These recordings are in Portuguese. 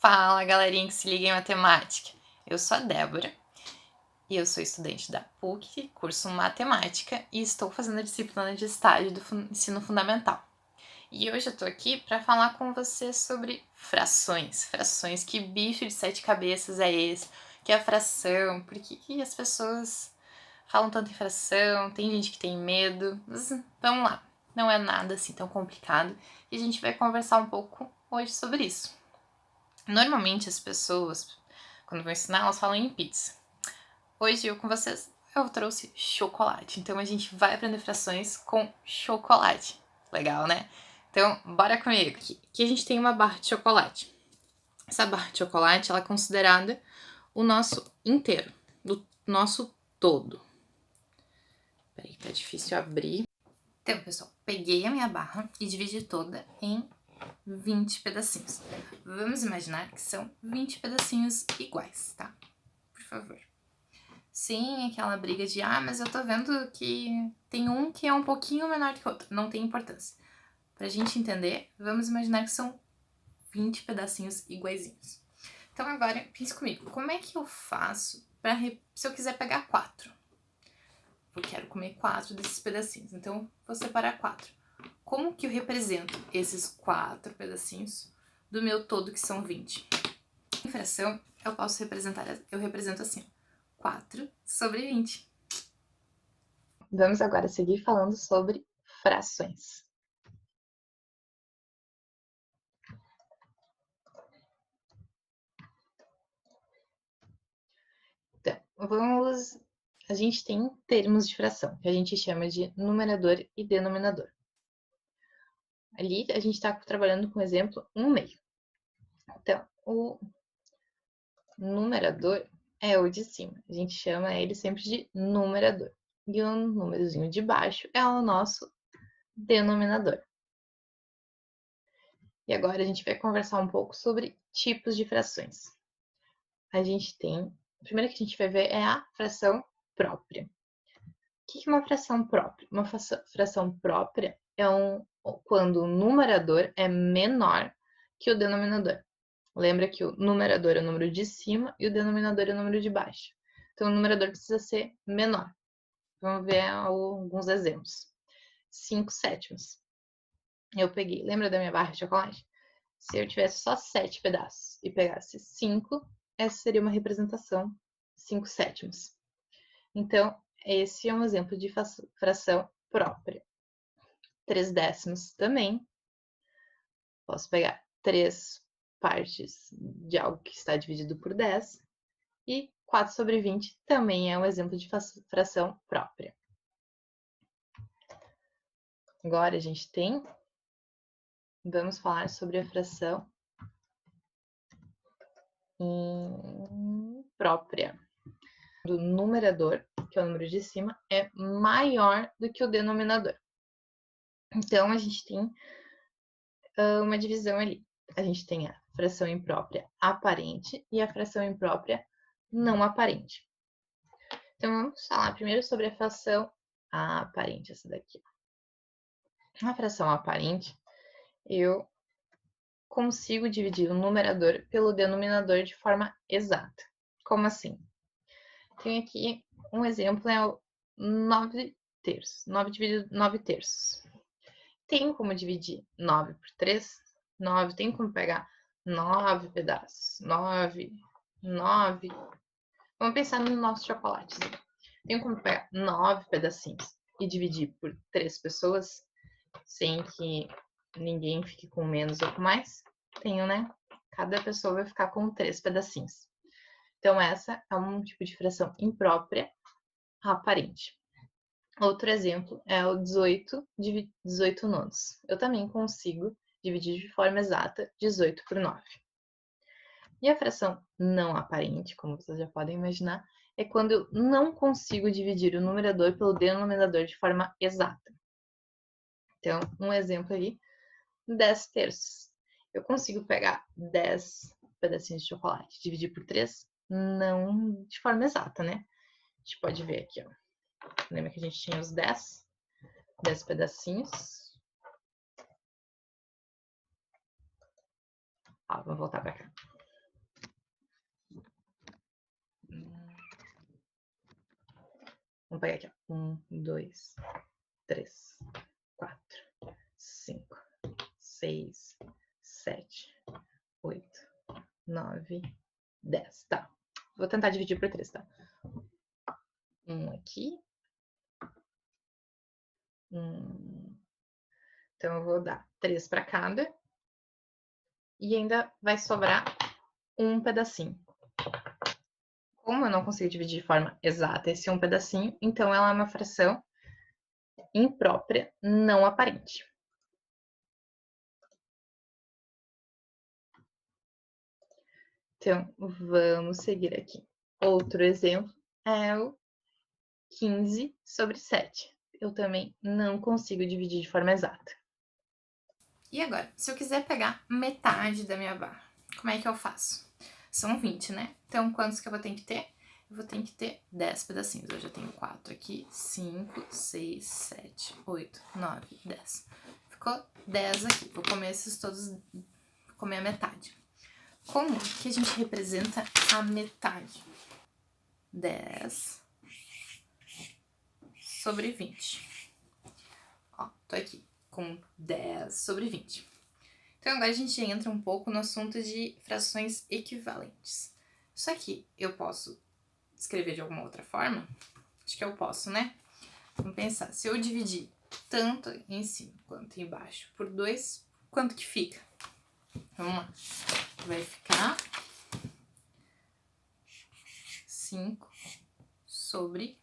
Fala, galerinha que se liga em matemática. Eu sou a Débora e eu sou estudante da PUC, curso Matemática, e estou fazendo a disciplina de estágio do ensino fundamental. E hoje eu tô aqui para falar com você sobre frações. Frações, que bicho de 7 cabeças é esse? Que é fração? Por que as pessoas falam tanto em fração? Tem gente que tem medo. Mas vamos lá, não é nada assim tão complicado e a gente vai conversar um pouco hoje sobre isso. Normalmente as pessoas, quando vão ensinar, elas falam em pizza. Hoje eu com vocês, eu trouxe chocolate. Então a gente vai aprender frações com chocolate. Legal, né? Então, bora comigo. Aqui a gente tem uma barra de chocolate. Essa barra de chocolate, ela é considerada o nosso inteiro, do nosso todo. Peraí, tá difícil abrir. Então, pessoal, peguei a minha barra e dividi toda em 20 pedacinhos. Vamos imaginar que são 20 pedacinhos iguais, tá? Por favor. Sem aquela briga de, mas eu tô vendo que tem um que é um pouquinho menor que o outro. Não tem importância. Pra gente entender, vamos imaginar que são 20 pedacinhos iguaizinhos. Então agora, pense comigo, como é que eu faço se eu quiser pegar 4? Eu quero comer 4 desses pedacinhos, então vou separar 4. Como que eu represento esses 4 pedacinhos do meu todo, que são 20? Em fração, eu represento assim, 4 sobre 20. Vamos agora seguir falando sobre frações. Então, a gente tem termos de fração, que a gente chama de numerador e denominador. Ali a gente está trabalhando com o exemplo 1/2. Então, o numerador é o de cima. A gente chama ele sempre de numerador. E o númerozinho de baixo é o nosso denominador. E agora a gente vai conversar um pouco sobre tipos de frações. A primeira que a gente vai ver é a fração própria. O que é uma fração própria? Uma fração própria é quando o numerador é menor que o denominador. Lembra que o numerador é o número de cima e o denominador é o número de baixo. Então, o numerador precisa ser menor. Vamos ver alguns exemplos. 5/7. Eu peguei, lembra da minha barra de chocolate? Se eu tivesse só 7 pedaços e pegasse 5, essa seria uma representação 5/7. Então, esse é um exemplo de fração própria. 3/10 também. Posso pegar 3 partes de algo que está dividido por 10. E 4/20 também é um exemplo de fração própria. Agora a gente vamos falar sobre a fração imprópria. O numerador, que é o número de cima, é maior do que o denominador. Então, a gente tem uma divisão ali. A gente tem a fração imprópria aparente e a fração imprópria não aparente. Então, vamos falar primeiro sobre a fração aparente, essa daqui. A fração aparente, eu consigo dividir o numerador pelo denominador de forma exata. Como assim? Tem aqui um exemplo, é o 9/3. 9 dividido 9/3. Tem como dividir 9 por 3? 9, tem como pegar 9 pedaços. 9. Vamos pensar no nosso chocolate. Tem como pegar 9 pedacinhos e dividir por 3 pessoas, sem que ninguém fique com menos ou com mais? Tenho, né? Cada pessoa vai ficar com 3 pedacinhos. Então, essa é um tipo de fração imprópria aparente. Outro exemplo é o 18 nonos. Eu também consigo dividir de forma exata 18 por 9. E a fração não aparente, como vocês já podem imaginar, é quando eu não consigo dividir o numerador pelo denominador de forma exata. Então, um exemplo ali, 10/3. Eu consigo pegar 10 pedacinhos de chocolate, dividir por 3? Não de forma exata, né? A gente pode ver aqui, ó. Lembra que a gente tinha os 10 pedacinhos. Vamos voltar para cá. Vamos pegar aqui, ó. 1, 2, 3, 4, 5, 6, 7, 8, 9, 10. Tá. Vou tentar dividir por 3, tá? Um aqui. Então, eu vou dar 3 para cada. E ainda vai sobrar um pedacinho. Como eu não consigo dividir de forma exata esse um pedacinho, então ela é uma fração imprópria, não aparente. Então, vamos seguir aqui. Outro exemplo é o 15 sobre 7. Eu também não consigo dividir de forma exata. E agora, se eu quiser pegar metade da minha barra, como é que eu faço? São 20, né? Então, quantos que eu vou ter que ter? Eu vou ter que ter 10 pedacinhos. Eu já tenho 4 aqui, 5, 6, 7, 8, 9, 10. Ficou 10 aqui. Vou comer esses todos, vou comer a metade. Como que a gente representa a metade? 10 sobre 20. Ó, tô aqui com 10 sobre 20. Então, agora a gente entra um pouco no assunto de frações equivalentes. Isso aqui eu posso escrever de alguma outra forma? Acho que eu posso, né? Vamos pensar. Se eu dividir tanto em cima quanto embaixo por 2, quanto que fica? Vamos lá. Vai ficar 5 sobre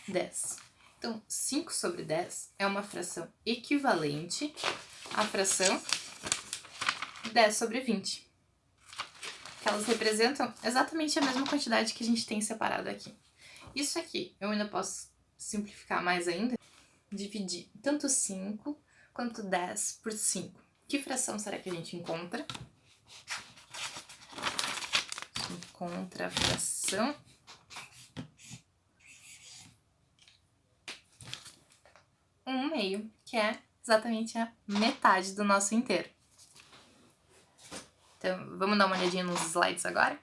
10. Então, 5 sobre 10 é uma fração equivalente à fração 10 sobre 20. Que elas representam exatamente a mesma quantidade que a gente tem separado aqui. Isso aqui eu ainda posso simplificar mais ainda, dividir tanto 5 quanto 10 por 5. Que fração será que a gente encontra? Encontra a fração 1/2, que é exatamente a metade do nosso inteiro. Então, vamos dar uma olhadinha nos slides agora?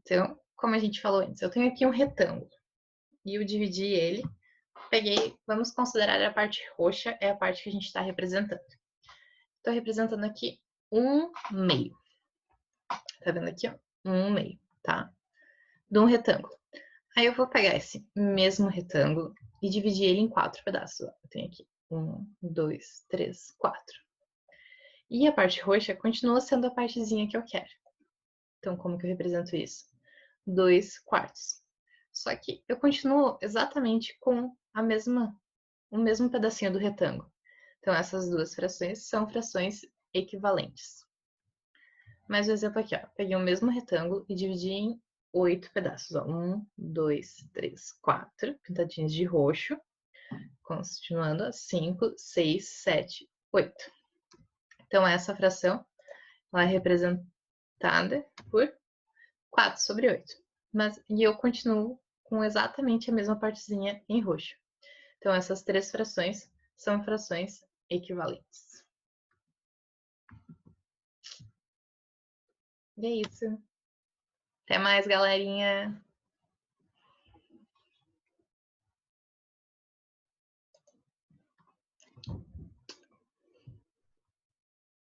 Então, como a gente falou antes, eu tenho aqui um retângulo e eu dividi ele, peguei, vamos considerar a parte roxa, é a parte que a gente está representando. Estou representando aqui 1/2. Tá vendo aqui, ó? 1/2, tá? De um retângulo. Aí eu vou pegar esse mesmo retângulo e dividir ele em 4 pedaços. Ó. Eu tenho aqui 1, 2, 3, 4. E a parte roxa continua sendo a partezinha que eu quero. Então, como que eu represento isso? 2/4. Só que eu continuo exatamente com o mesmo pedacinho do retângulo. Então, essas duas frações são frações equivalentes. Mais um exemplo aqui, ó. Peguei o mesmo retângulo e dividi em 8 pedaços. Ó. 1, 2, 3, 4, pintadinhos de roxo. Continuando, 5, 6, 7, 8. Então, essa fração ela é representada por 4 sobre 8. E eu continuo com exatamente a mesma partezinha em roxo. Então, essas três frações são frações equivalentes. E é isso. Até mais, galerinha!